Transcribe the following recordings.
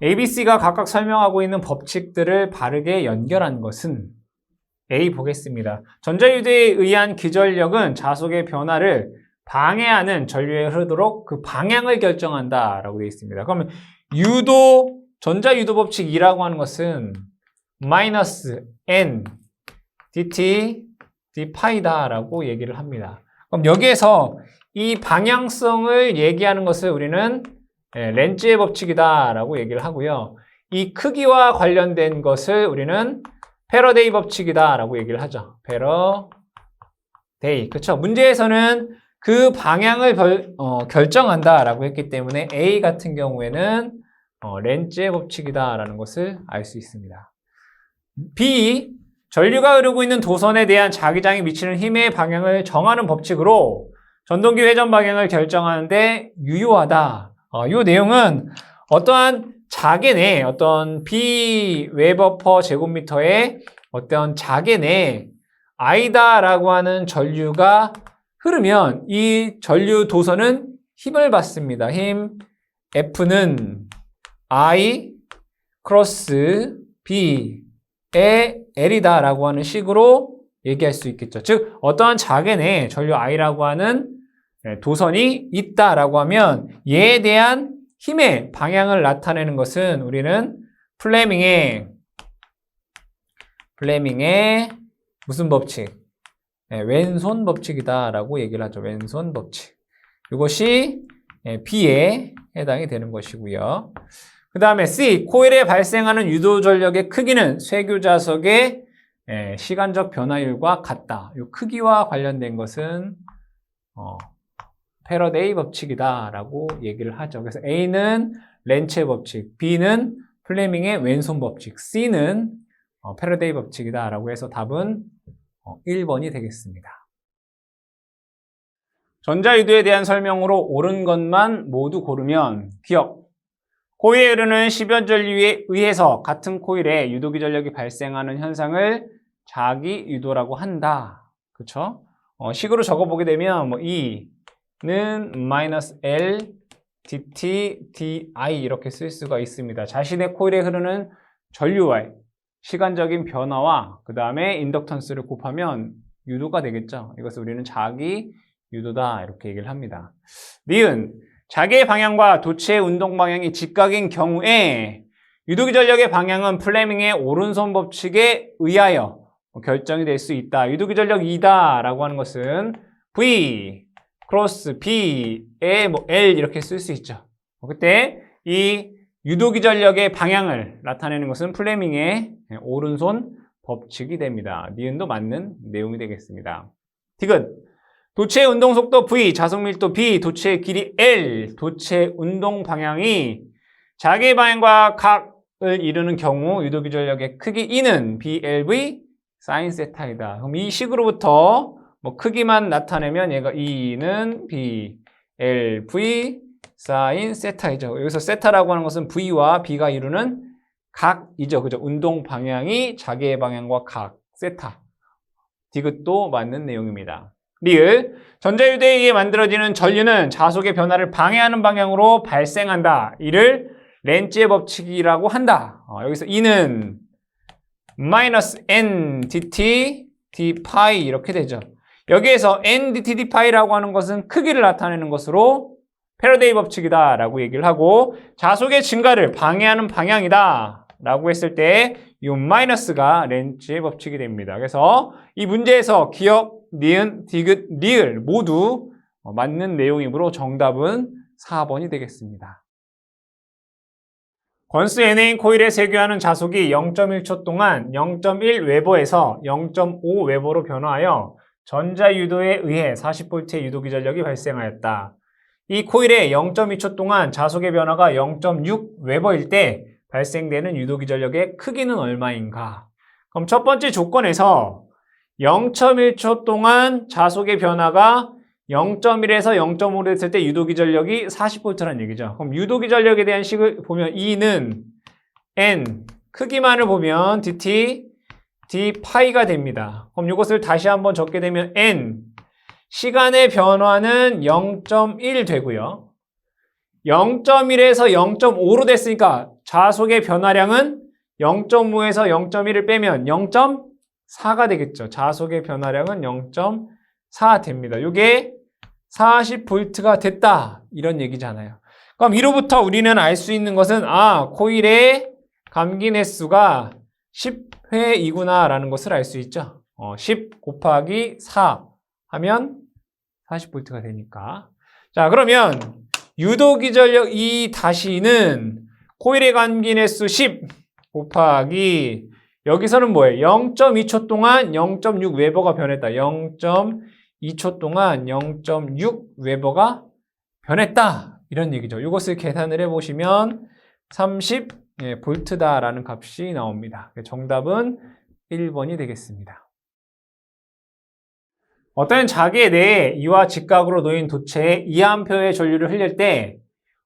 A, B, C가 각각 설명하고 있는 법칙들을 바르게 연결한 것은 A 보겠습니다. 전자유도에 의한 기전력은 자속의 변화를 방해하는 전류에 흐르도록 그 방향을 결정한다라고 되어 있습니다. 그러면 전자유도 법칙 2라고 하는 것은 마이너스 n dt d파이다라고 얘기를 합니다. 그럼 여기에서 이 방향성을 얘기하는 것을 우리는 렌즈의 법칙이다라고 얘기를 하고요. 이 크기와 관련된 것을 우리는 패러데이 법칙이다라고 얘기를 하죠. 패러데이. 그렇죠? 문제에서는 그 방향을 결정한다라고 했기 때문에 A 같은 경우에는 렌즈의 법칙이다라는 것을 알 수 있습니다. B, 전류가 흐르고 있는 도선에 대한 자기장이 미치는 힘의 방향을 정하는 법칙으로 전동기 회전 방향을 결정하는데 유효하다. 이 내용은 어떠한 자개 내 어떤 B 웨버 퍼 제곱미터의 어떤 자개 내 I다라고 하는 전류가 흐르면 이 전류 도선은 힘을 받습니다. 힘 F는 I 크로스 B의 L이다라고 하는 식으로 얘기할 수 있겠죠. 즉 어떠한 자개 내 전류 I라고 하는 도선이 있다라고 하면 얘에 대한 힘의 방향을 나타내는 것은 우리는 플레밍의 무슨 법칙? 왼손 법칙이다라고 얘기를 하죠. 왼손 법칙. 이것이 B에 해당이 되는 것이고요. 그 다음에 C, 코일에 발생하는 유도 전력의 크기는 쇠교 자석의 시간적 변화율과 같다. 이 크기와 관련된 것은 패러데이 법칙이다라고 얘기를 하죠. 그래서 A는 렌츠의 법칙, B는 플레밍의 왼손 법칙, C는 패러데이 법칙이다라고 해서 답은 1번이 되겠습니다. 전자유도에 대한 설명으로 옳은 것만 모두 고르면 기억. 코일에 흐르는 10여 전류에 의해서 같은 코일에 유도기 전력이 발생하는 현상을 자기 유도라고 한다. 그렇죠? 식으로 적어보게 되면 E는 마이너스 L dt di 이렇게 쓸 수가 있습니다. 자신의 코일에 흐르는 전류와의 시간적인 변화와 그 다음에 인덕턴스를 곱하면 유도가 되겠죠. 이것을 우리는 자기 유도다 이렇게 얘기를 합니다. 니은 자기의 방향과 도체의 운동 방향이 직각인 경우에 유도기 전력의 방향은 플레밍의 오른손 법칙에 의하여 결정이 될 수 있다. 유도기 전력 2다 라고 하는 것은 V 크로스 B에 L 이렇게 쓸 수 있죠. 그때 이 유도기 전력의 방향을 나타내는 것은 플레밍의 오른손 법칙이 됩니다. 니은도 맞는 내용이 되겠습니다. 디귿 도체의 운동 속도 V, 자속 밀도 B, 도체의 길이 L, 도체 운동 방향이 자기의 방향과 각을 이루는 경우 유도기 전력의 크기 E는 BLV 사인 세타이다. 그럼 이 식으로부터 크기만 나타내면 얘가 E는 BLV 사인 세타이죠. 여기서 세타라고 하는 것은 V와 B가 이루는 각이죠. 그죠? 운동 방향이 자기의 방향과 각, 세타. 디귿도 맞는 내용입니다. 리을, 전자유도에 의해 만들어지는 전류는 자속의 변화를 방해하는 방향으로 발생한다. 이를 렌츠의 법칙이라고 한다. 여기서 E는 마이너스 n dt d파이 이렇게 되죠. 여기에서 n dt d파이라고 하는 것은 크기를 나타내는 것으로 패러데이 법칙이다 라고 얘기를 하고 자속의 증가를 방해하는 방향이다 라고 했을 때 이 마이너스가 렌츠의 법칙이 됩니다. 그래서 이 문제에서 기억, 니은, 디귿, 리을 모두 맞는 내용이므로 정답은 4번이 되겠습니다. 권수 N인 코일에 세교하는 자속이 0.1초 동안 0.1웨버에서 0.5웨버로 변화하여 전자유도에 의해 40V의 유도기 전력이 발생하였다. 이 코일에 0.2초 동안 자속의 변화가 0.6웨버일 때 발생되는 유도기 전력의 크기는 얼마인가? 그럼 첫 번째 조건에서 0.1초 동안 자속의 변화가 0.1에서 0.5로 했을 때 유도기 전력이 40V라는 얘기죠. 그럼 유도기 전력에 대한 식을 보면 E는 N, 크기만을 보면 dt, d파이가 됩니다. 그럼 이것을 다시 한번 적게 되면 N, 시간의 변화는 0.1 되고요. 0.1에서 0.5로 됐으니까 자속의 변화량은 0.5에서 0.1을 빼면 0.4가 되겠죠. 자속의 변화량은 0.4 됩니다. 이게 40V가 됐다. 이런 얘기잖아요. 그럼 이로부터 우리는 알 수 있는 것은 코일의 감긴 횟수가 10회이구나 라는 것을 알 수 있죠. 10 곱하기 4 하면 40V가 되니까. 자, 그러면 유도기 전력 E 다시는 코일의 감긴 횟수 10 곱하기 여기서는 뭐예요? 0.2초 동안 0.6웨버가 변했다. 0.2초 동안 0.6웨버가 변했다. 이런 얘기죠. 이것을 계산을 해보시면 30V다라는 값이 나옵니다. 정답은 1번이 되겠습니다. 어떤 자개 내에 이와 직각으로 놓인 도체에 2A의 전류를 흘릴 때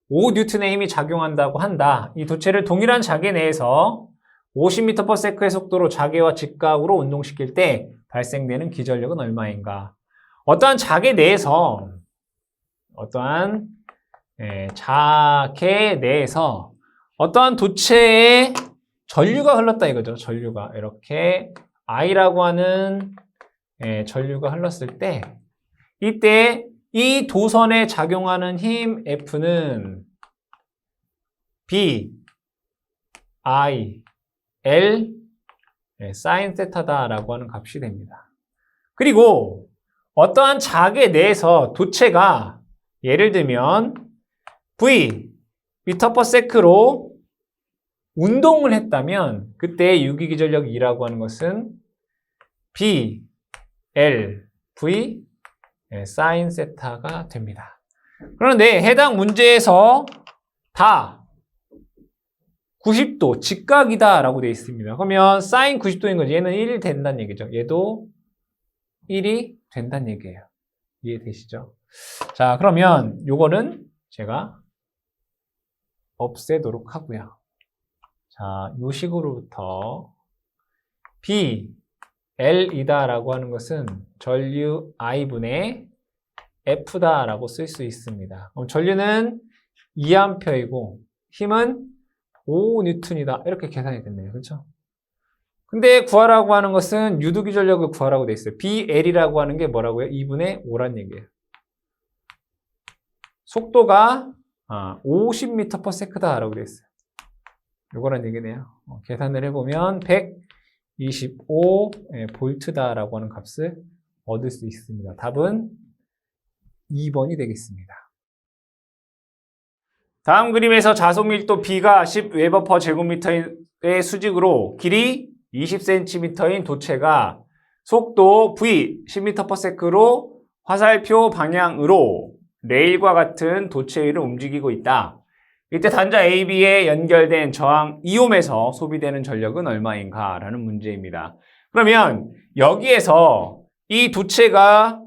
5N의 힘이 작용한다고 한다. 이 도체를 동일한 자개 내에서 50m/s의 속도로 자개와 직각으로 운동시킬 때 발생되는 기전력은 얼마인가? 어떠한 자개 내에서 어떠한 도체에 전류가 흘렀다 이거죠. 전류가 이렇게 I라고 하는 전류가 흘렀을 때 이때 이 도선에 작용하는 힘 F는 B, I, L 사인 세타다라고 하는 값이 됩니다. 그리고 어떠한 자개 내에서 도체가 예를 들면 V m/s로 운동을 했다면 그때 유기기전력 E라고 하는 것은 B, L, V 사인 세타가 됩니다. 그런데 해당 문제에서 다 90도 직각이다 라고 되어 있습니다. 그러면 사인 90도인 거지. 얘는 1 된다는 얘기죠. 얘도 1이 된다는 얘기예요. 이해되시죠? 자, 그러면 요거는 제가 없애도록 하고요. 자, 요 식으로부터 B, L이다 라고 하는 것은 전류 I분의 F다 라고 쓸 수 있습니다. 그럼 전류는 2A이고 힘은 5N이다. 이렇게 계산이 됐네요. 그렇죠? 근데 구하라고 하는 것은 유도기 전력을 구하라고 돼 있어요. BL이라고 하는 게 뭐라고요? 2분의 5란 얘기예요. 속도가 50m/s다 라고 돼 있어요. 요거란 얘기네요. 계산을 해보면 125V 라고 하는 값을 얻을 수 있습니다. 답은 2번이 되겠습니다. 다음 그림에서 자속 밀도 B가 10Wb/제곱미터의 수직으로 길이 20cm인 도체가 속도 V 10m/s로 화살표 방향으로 레일과 같은 도체 위를 움직이고 있다. 이때 단자 AB에 연결된 저항 2옴에서 소비되는 전력은 얼마인가? 라는 문제입니다. 그러면 여기에서 이 도체가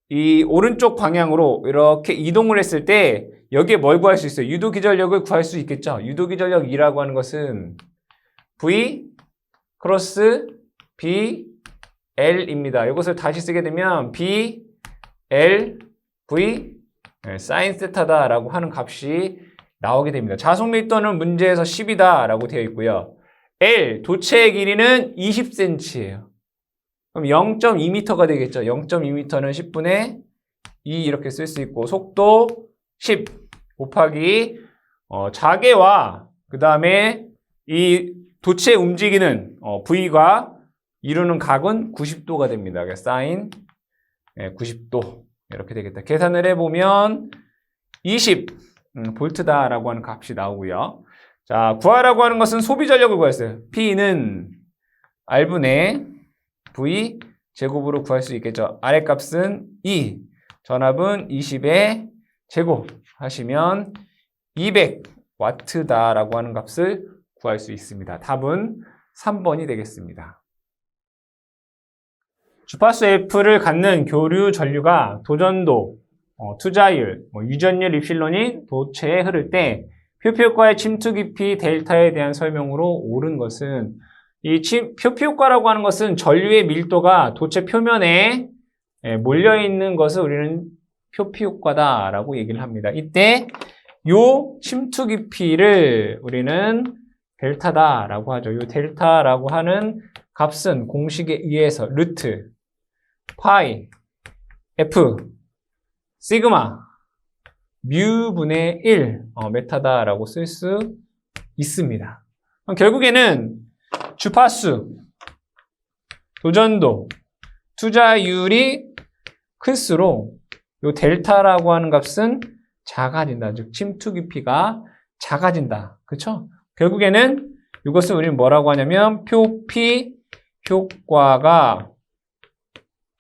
이 오른쪽 방향으로 이렇게 이동을 했을 때 여기에 뭘 구할 수 있어요? 유도기전력을 구할 수 있겠죠? 유도기전력 E라고 하는 것은 V 크로스 B L입니다. 이것을 다시 쓰게 되면 B L V 사인 세타다 라고 하는 값이 나오게 됩니다. 자속 밀도는 문제에서 10이다 라고 되어 있고요. L 도체의 길이는 20cm예요. 그럼 0.2m가 되겠죠. 0.2m는 10분의 2 이렇게 쓸 수 있고 속도 10 곱하기 자개와 그 다음에 이 도체 움직이는 V가 이루는 각은 90도가 됩니다. 그래서 사인 90도 이렇게 되겠다. 계산을 해보면 20V다라고 하는 값이 나오고요. 자, 구하라고 하는 것은 소비 전력을 구했어요. P는 R분의 V 제곱으로 구할 수 있겠죠. 아래 값은 2, 전압은 20의 제곱 하시면 200W다라고 하는 값을 구할 수 있습니다. 답은 3번이 되겠습니다. 주파수 F를 갖는 교류 전류가 도전도, 투자율, 유전율 입실론인 도체에 흐를 때 표피효과의 침투 깊이 델타에 대한 설명으로 옳은 것은 이 표피효과라고 하는 것은 전류의 밀도가 도체 표면에 몰려있는 것을 우리는 표피효과다라고 얘기를 합니다. 이때 요 침투 깊이를 우리는 델타다라고 하죠. 요 델타라고 하는 값은 공식에 의해서 루트 파이 F 시그마 뮤분의 1 메타다라고 쓸 수 있습니다. 그럼 결국에는 주파수, 도전도, 투자율이 클수록 요 델타라고 하는 값은 작아진다. 즉 침투 깊이가 작아진다. 그렇죠? 결국에는 이것을 우리는 뭐라고 하냐면 표피 효과가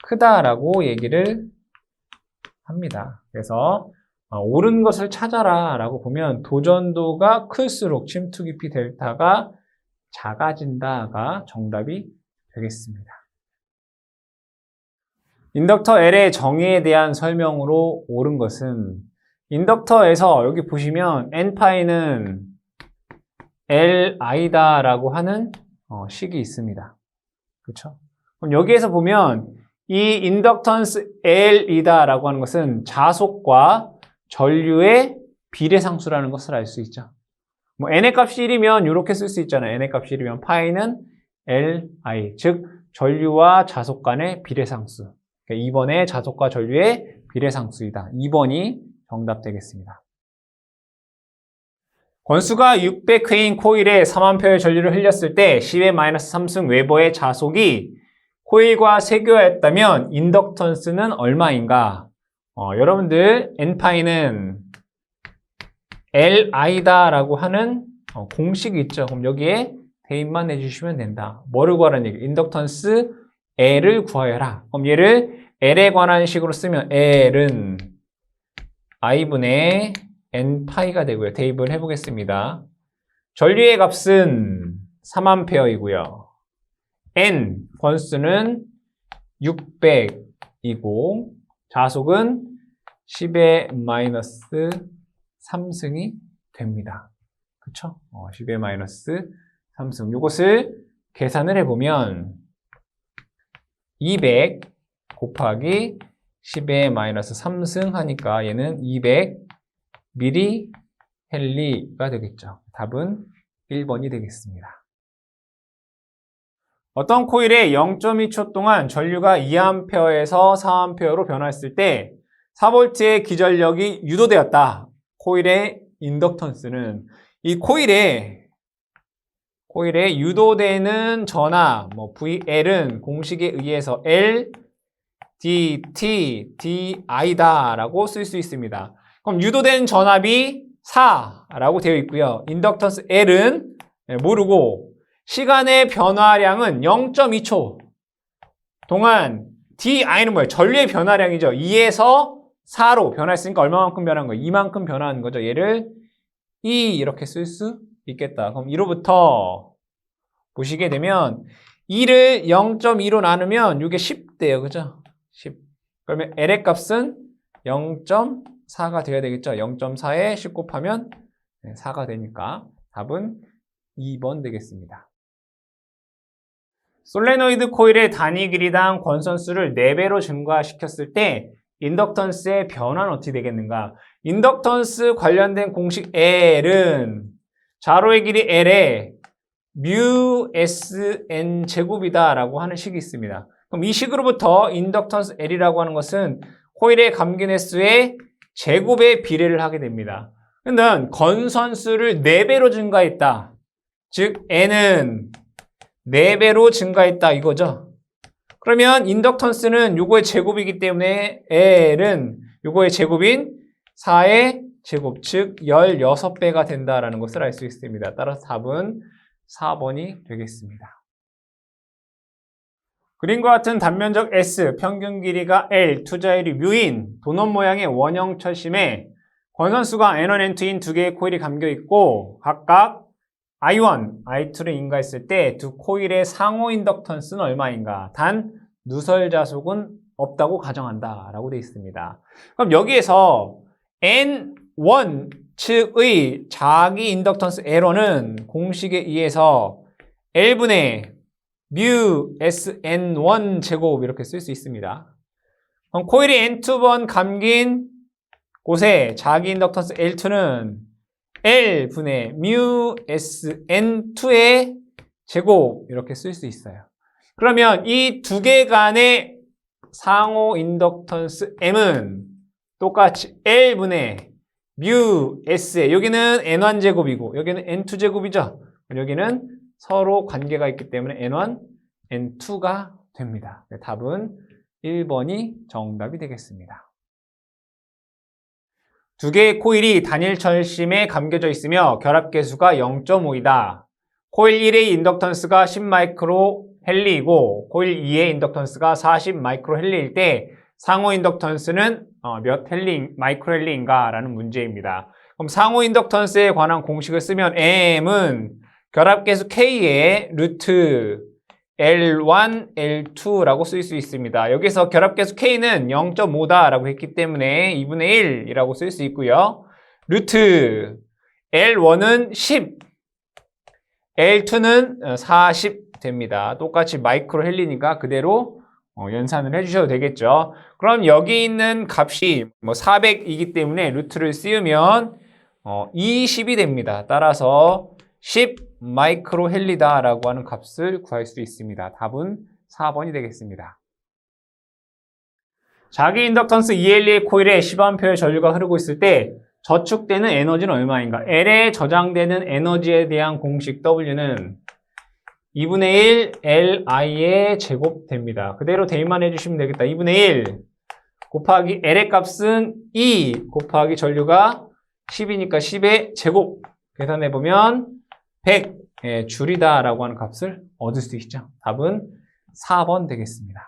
크다라고 얘기를 합니다. 그래서 옳은 것을 찾아라 라고 보면 도전도가 클수록 침투 깊이 델타가 작아진다가 정답이 되겠습니다. 인덕터 L의 정의에 대한 설명으로 옳은 것은 인덕터에서 여기 보시면 N파이는 Li다 라고 하는 식이 있습니다. 그렇죠? 그럼 여기에서 보면 이 인덕턴스 L이다 라고 하는 것은 자속과 전류의 비례상수라는 것을 알 수 있죠. 뭐 N의 값이 1이면 이렇게 쓸 수 있잖아요. N의 값이 1이면 파이는 Li, 즉 전류와 자속 간의 비례상수. 그러니까 2번의 자속과 전류의 비례상수이다. 2번이 정답 되겠습니다. 권수가 600회인 코일에 4만표의 전류를 흘렸을 때 10의 마이너스 3승 웨버의 자속이 코일과 세교하였다면 인덕턴스는 얼마인가? 여러분들 N파이는 Li다 라고 하는 공식이 있죠. 그럼 여기에 대입만 해주시면 된다. 뭐를 구하라는 얘기? 인덕턴스 L을 구하여라. 그럼 얘를 L에 관한 식으로 쓰면 L은 I분의 N파이가 되고요. 대입을 해보겠습니다. 전류의 값은 3A N 권수는 600이고 자속은 10의 마이너스 3승이 됩니다. 그쵸? 10의 마이너스 3승. 이것을 계산을 해보면 200 곱하기 10의 마이너스 3승 하니까 얘는 200 미리헬리가 되겠죠. 답은 1번이 되겠습니다. 어떤 코일에 0.2초 동안 전류가 2A에서 4A로 변화했을 때 4V의 기전력이 유도되었다. 코일의 인덕턴스는 이 코일에 유도되는 전압, VL은 공식에 의해서 L, dt, di다 라고 쓸 수 있습니다. 그럼 유도된 전압이 4라고 되어 있고요. 인덕턴스 L은 모르고 시간의 변화량은 0.2초 동안 di는 뭐예요? 전류의 변화량이죠. 2에서 4로 변화했으니까 얼마만큼 변한 거예요? 이만큼 변화한 거죠. 얘를 E 이렇게 쓸 수 있겠다. 그럼 1로부터 보시게 되면 2를 0.2로 나누면 이게 10대요. 그죠? 10. 그러면 L의 값은 0.4가 되어야 되겠죠. 0.4에 10 곱하면 4가 되니까 답은 2번 되겠습니다. 솔레노이드 코일의 단위 길이당 권선수를 4배로 증가시켰을 때 인덕턴스의 변화는 어떻게 되겠는가? 인덕턴스 관련된 공식 L은 자로의 길이 L에 뮤 SN 제곱이다 라고 하는 식이 있습니다. 그럼 이 식으로부터 인덕턴스 L이라고 하는 것은 코일의 감긴 횟수의 제곱의 비례를 하게 됩니다. 근데 건선수를 4배로 증가했다. 즉 N은 4배로 증가했다 이거죠. 그러면 인덕턴스는 요거의 제곱이기 때문에 L은 요거의 제곱인 4의 제곱, 즉 16배가 된다라는 것을 알 수 있습니다. 따라서 답은 4번이 되겠습니다. 그림과 같은 단면적 S, 평균 길이가 L, 투자율이 뮤인 도넛 모양의 원형 철심에 권선수가 N1, N2인 두 개의 코일이 감겨 있고 각각 I1, I2를 인가했을 때 두 코일의 상호 인덕턴스는 얼마인가? 단 누설 자속은 없다고 가정한다 라고 되어 있습니다. 그럼 여기에서 N1 측의 자기 인덕턴스 L1은 공식에 의해서 L분의 뮤 SN1 제곱 이렇게 쓸 수 있습니다. 그럼 코일이 N2번 감긴 곳에 자기 인덕턴스 L2는 L분의 mu SN2의 제곱 이렇게 쓸 수 있어요. 그러면 이 두 개 간의 상호 인덕턴스 M은 똑같이 L분의 mu S에 여기는 N1 제곱이고 여기는 N2 제곱이죠. 여기는 서로 관계가 있기 때문에 N1, N2가 됩니다. 네, 답은 1번이 정답이 되겠습니다. 두 개의 코일이 단일 철심에 감겨져 있으며 결합계수가 0.5이다. 코일 1의 인덕턴스가 10 마이크로 헨리이고 코일 2의 인덕턴스가 40 마이크로 헨리일 때 상호 인덕턴스는 몇 마이크로 헨리인가 라는 문제입니다. 그럼 상호 인덕턴스에 관한 공식을 쓰면 M은 결합계수 K의 루트 L1, L2라고 쓸 수 있습니다. 여기서 결합계수 K는 0.5다라고 했기 때문에 2분의 1이라고 쓸 수 있고요. 루트 L1은 10, L2는 40 됩니다. 똑같이 마이크로 헨리니까 그대로 연산을 해주셔도 되겠죠. 그럼 여기 있는 값이 400이기 때문에 루트를 씌우면 20이 됩니다. 따라서 10 마이크로 헨리다라고 하는 값을 구할 수 있습니다. 답은 4번이 되겠습니다. 자기 인덕턴스 EL의 코일에 10A의 전류가 흐르고 있을 때 저축되는 에너지는 얼마인가? L에 저장되는 에너지에 대한 공식 W는 2분의 1 Li의 제곱 됩니다. 그대로 대입만 해주시면 되겠다. 2분의 1 곱하기 L의 값은 2 곱하기 전류가 10이니까 10의 제곱 계산해보면 100 줄이다 라고 하는 값을 얻을 수 있죠. 답은 4번 되겠습니다.